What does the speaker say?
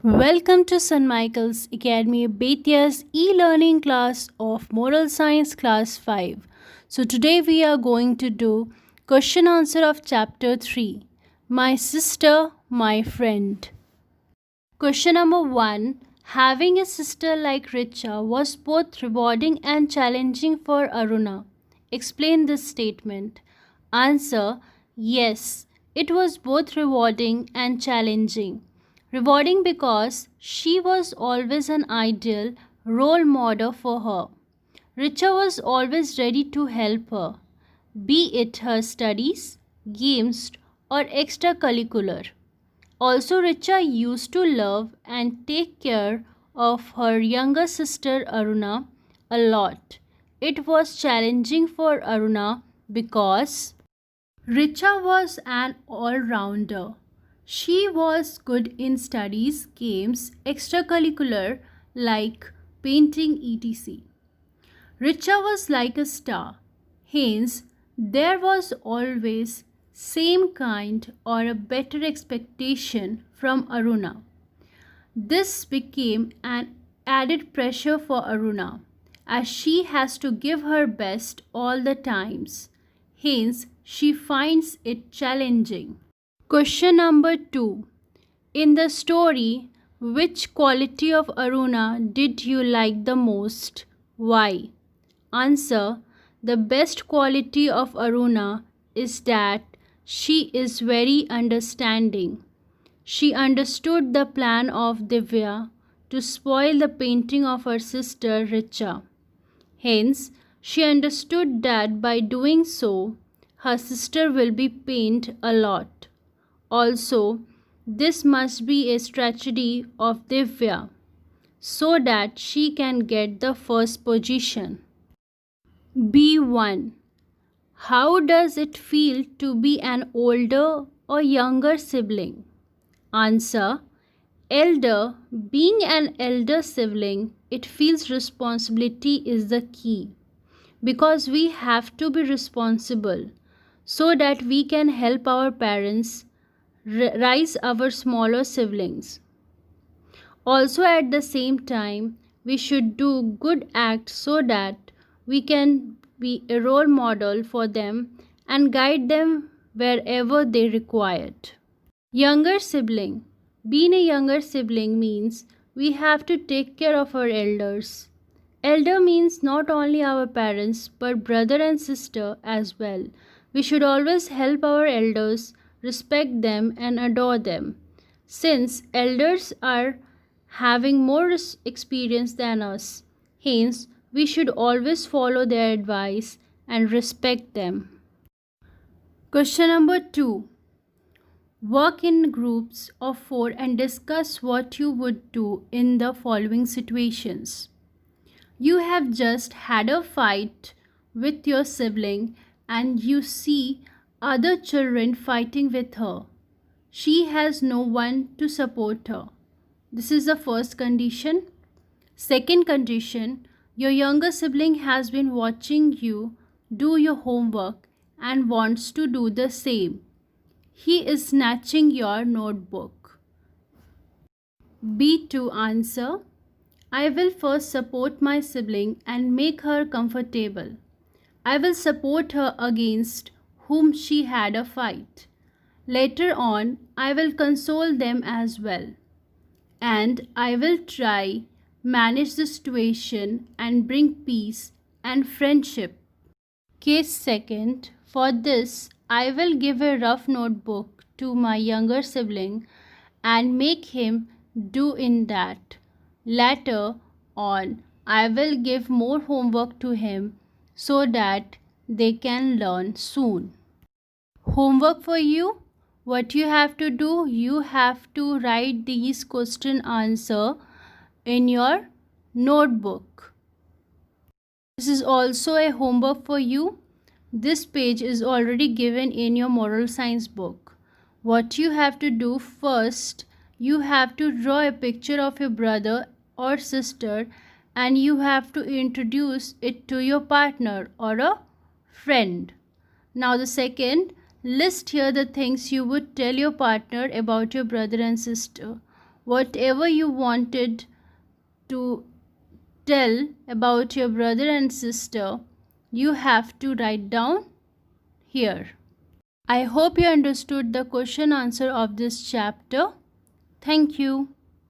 Welcome to St. Michael's Academy Betia's e-learning class of Moral Science Class 5. So today we are going to do question answer of chapter 3. My sister, my friend. Question number 1. Having a sister like Richa was both rewarding and challenging for Aruna. Explain this statement. Answer: yes, it was both rewarding and challenging. Rewarding because she was always an ideal role model for her. Richa was always ready to help her, be it her studies, games, or extracurricular. Also, Richa used to love and take care of her younger sister Aruna a lot. It was challenging for Aruna because Richa was an all rounder. She was good in studies, games, extracurricular like painting, etc. Richa was like a star. Hence, there was always same kind or a better expectation from Aruna. This became an added pressure for Aruna as she has to give her best all the times. Hence, she finds it challenging. Question number 2. In the story, which quality of Aruna did you like the most? Why? Answer: the best quality of Aruna is that she is very understanding. She understood the plan of Divya to spoil the painting of her sister Richa. Hence, she understood that by doing so, her sister will be pained a lot. Also, this must be a strategy of Divya so that she can get the first position. B1. How does it feel to be an older or younger sibling? Answer: elder. Being an elder sibling, it feels responsibility is the key because we have to be responsible so that we can help our parents raise our smaller siblings. Also, at the same time, we should do good acts so that we can be a role model for them and guide them wherever they require it. Younger sibling. Being a younger sibling means we have to take care of our elders. Elder means not only our parents but brother and sister as well. We should always help our elders, respect them, and adore them. Since elders are having more experience than us, hence we should always follow their advice and respect them. Question number 2. Work in groups of 4 and discuss what you would do in the following situations. You have just had a fight with your sibling and you see other children fighting with her. She has no one to support her. This is the first condition. Second condition, your younger sibling has been watching you do your homework and wants to do the same. He is snatching your notebook. B2 answer: I will first support my sibling and make her comfortable. I will support her against whom she had a fight. Later on, I will console them as well. And I will try manage the situation and bring peace and friendship. Case second, for this, I will give a rough notebook to my younger sibling and make him do in that. Later on, I will give more homework to him so that they can learn soon. Homework for you. What you have to do, you have to write these question answer in your notebook. This is also a homework for you. This page is already given in your moral science book. What you have to do first, you have to draw a picture of your brother or sister and you have to introduce it to your partner or a friend. Now the second, list here the things you would tell your partner about your brother and sister. whatever you wanted to tell about your brother and sister, you have to write down here. I hope you understood the question answer of this chapter. Thank you.